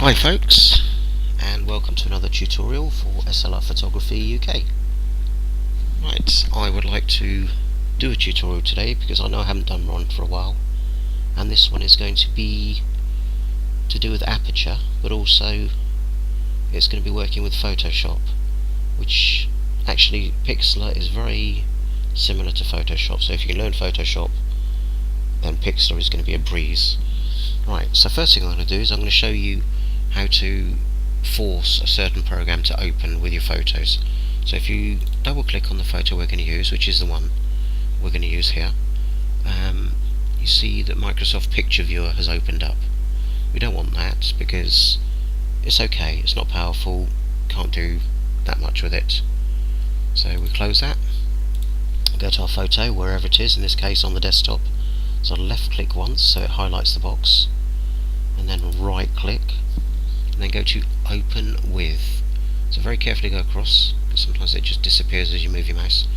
Hi folks, and welcome to another tutorial for SLR Photography UK. Right, I would like to do a tutorial today because I know I haven't done one for a while, and this one is going to be to do with aperture, but also it's going to be working with Photoshop, which actually Pixlr is very similar to Photoshop, so if you can learn Photoshop, then Pixlr is going to be a breeze. Right, so first thing I'm going to do is I'm going to show you how to force a certain program to open with your photos. So if you double click on the photo we're going to use, which is the one we're going to use here, you see that Microsoft Picture Viewer has opened up. We don't want that because it's okay, it's not powerful, can't do that much with it. So we close that, go to our photo wherever it is, in this case on the desktop. So left click once so it highlights the box, and then right click, and then go to open with. So very carefully go across, because sometimes it just disappears as you move your mouse,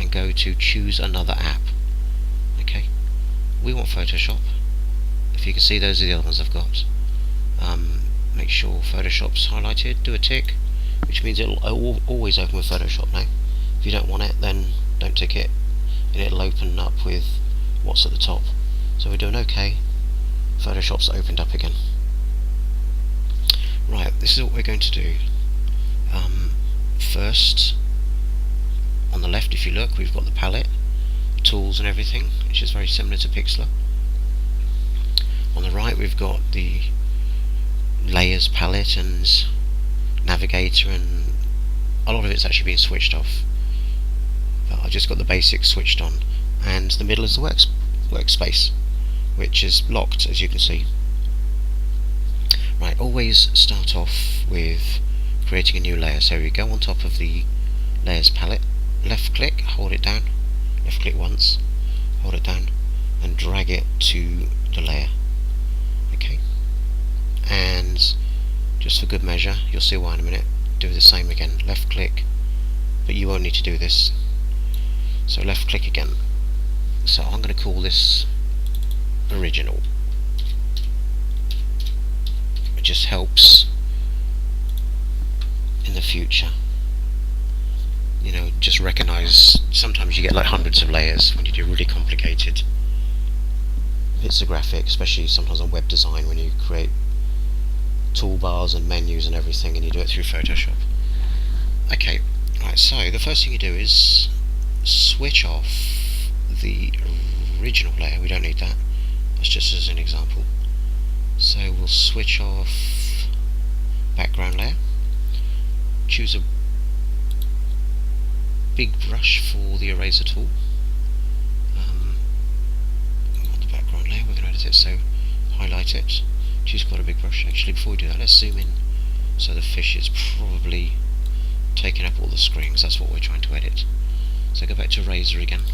and go to choose another app. Okay, we want Photoshop. If you can see, those are the other ones I've got. Make sure Photoshop's highlighted, do a tick, which means it'll always open with Photoshop now. If you don't want it, then don't tick it, and it'll open up with what's at the top. So we're doing OK, Photoshop's opened up again. Right, this is what we're going to do. First, on the left if you look, we've got the palette, tools and everything, which is very similar to Pixlr. On the right we've got the layers palette and navigator, and a lot of it's actually been switched off, but I've just got the basics switched on. And the middle is the workspace, which is locked, as you can see. Right, always start off with creating a new layer. So we go on top of the layers palette, left click, hold it down, left click once, hold it down, and drag it to the layer. Okay, and just for good measure, you'll see why in a minute, do the same again, left click, but you won't need to do this. So left click again. So I'm going to call this original. It just helps in the future. You know, just recognize sometimes you get like hundreds of layers when you do really complicated bits of graphics, especially sometimes on web design when you create toolbars and menus and everything and you do it through Photoshop. Okay, right, so the first thing you do is switch off the original layer. We don't need that, that's just as an example. So we'll switch off background layer, choose a big brush for the eraser tool. On the background layer we're going to edit it, so highlight it, choose quite a big brush. Actually, before we do that, let's zoom in so the fish is probably taking up all the screen, because that's what we're trying to edit. So go back to eraser again.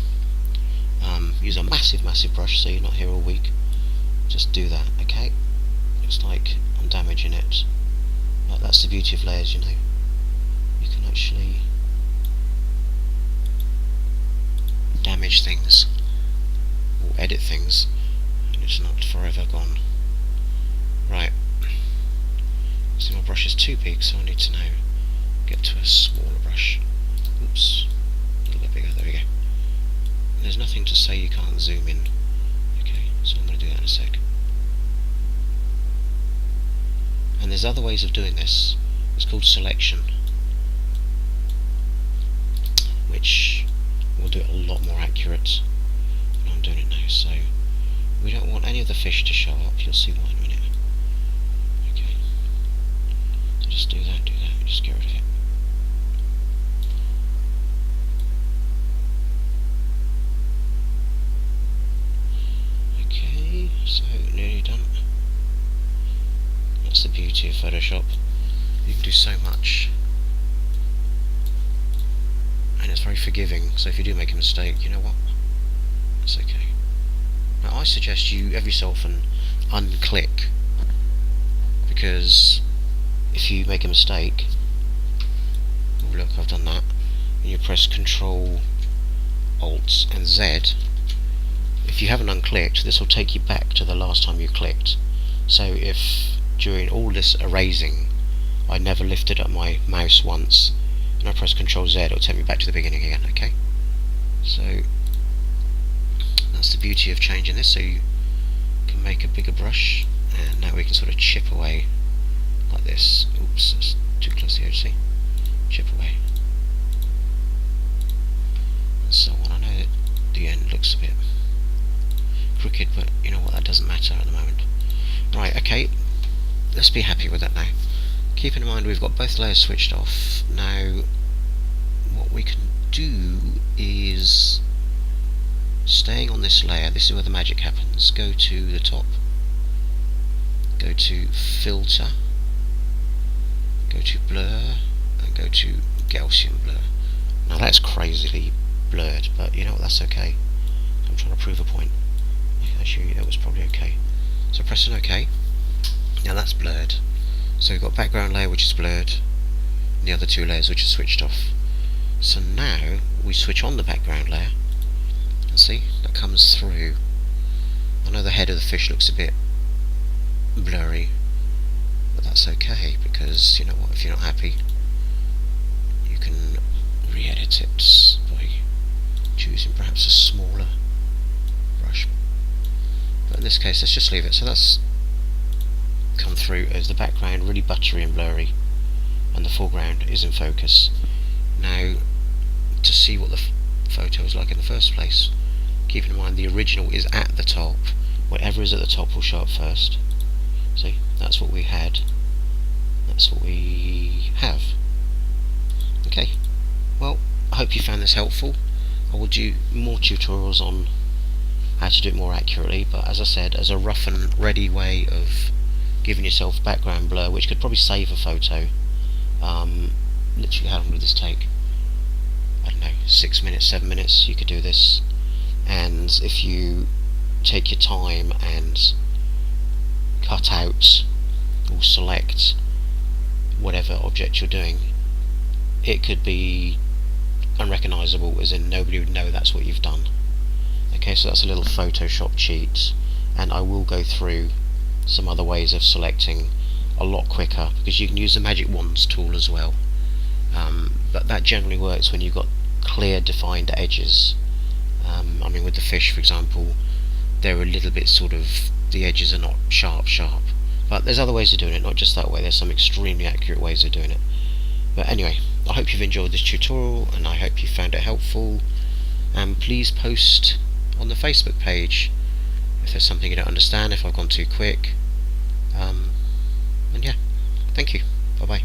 Use a massive brush so you're not here all week. Just do that, okay? Looks like I'm damaging it. But that's the beauty of layers, you know. You can actually damage things or edit things and it's not forever gone. Right. See, my brush is too big, so I need to now get to a smaller brush. Oops. A little bit bigger, there we go. There's nothing to say you can't zoom in. Okay, so I'm going to do that in a sec. And there's other ways of doing this. It's called selection, which will do it a lot more accurate than I'm doing it now. So we don't want any of the fish to show up. You'll see why in a minute. Okay, so just do that, just get rid of it. So nearly done. That's the beauty of Photoshop. You can do so much, and it's very forgiving. So if you do make a mistake, you know what? It's okay. Now I suggest you every so often unclick, because if you make a mistake, oh look, I've done that, and you press Control Alt and Z. If you haven't unclicked, this will take you back to the last time you clicked. So if during all this erasing, I never lifted up my mouse once, and I press Ctrl Z, it'll take me back to the beginning again. Okay, so that's the beauty of changing this, so you can make a bigger brush, and now we can sort of chip away like this. Oops, that's too close to the edge, see? Chip away. And so on. I know that the end looks a bit crooked, but you know what, that doesn't matter at the moment. Right, okay, let's be happy with that now. Keep in mind we've got both layers switched off. Now, what we can do is, staying on this layer, this is where the magic happens. Go to the top, go to Filter, go to Blur, and go to Gaussian Blur. Now that's crazily blurred, but you know what, that's okay. I'm trying to prove a point. Actually, that was probably okay. So pressing OK. Now that's blurred. So we've got background layer which is blurred, and the other two layers which are switched off. So now we switch on the background layer, and see, that comes through. I know the head of the fish looks a bit blurry, but that's okay, because you know what, if you're not happy, you can re-edit it by choosing perhaps a smaller brush. But in this case, let's just leave it. So that's come through as the background really buttery and blurry, and the foreground is in focus. Now, to see what the photo is like in the first place, keep in mind the original is at the top. Whatever is at the top will show up first. See, that's what we had, that's what we have. Okay, well, I hope you found this helpful. I will do more tutorials on how to do it more accurately, but as I said, as a rough and ready way of giving yourself background blur, which could probably save a photo. Literally, how long would this take? I don't know, 6 minutes, 7 minutes, you could do this. And if you take your time and cut out or select whatever object you're doing, it could be unrecognisable, as in nobody would know that's what you've done. Okay, so that's a little Photoshop cheat, and I will go through some other ways of selecting a lot quicker, because you can use the magic wands tool as well, but that generally works when you've got clear defined edges. I mean, with the fish for example, they're a little bit sort of, the edges are not sharp, but there's other ways of doing it, not just that way. There's some extremely accurate ways of doing it. But anyway, I hope you've enjoyed this tutorial, and I hope you found it helpful, and please post on the Facebook page if there's something you don't understand, if I've gone too quick. And yeah, thank you, bye bye.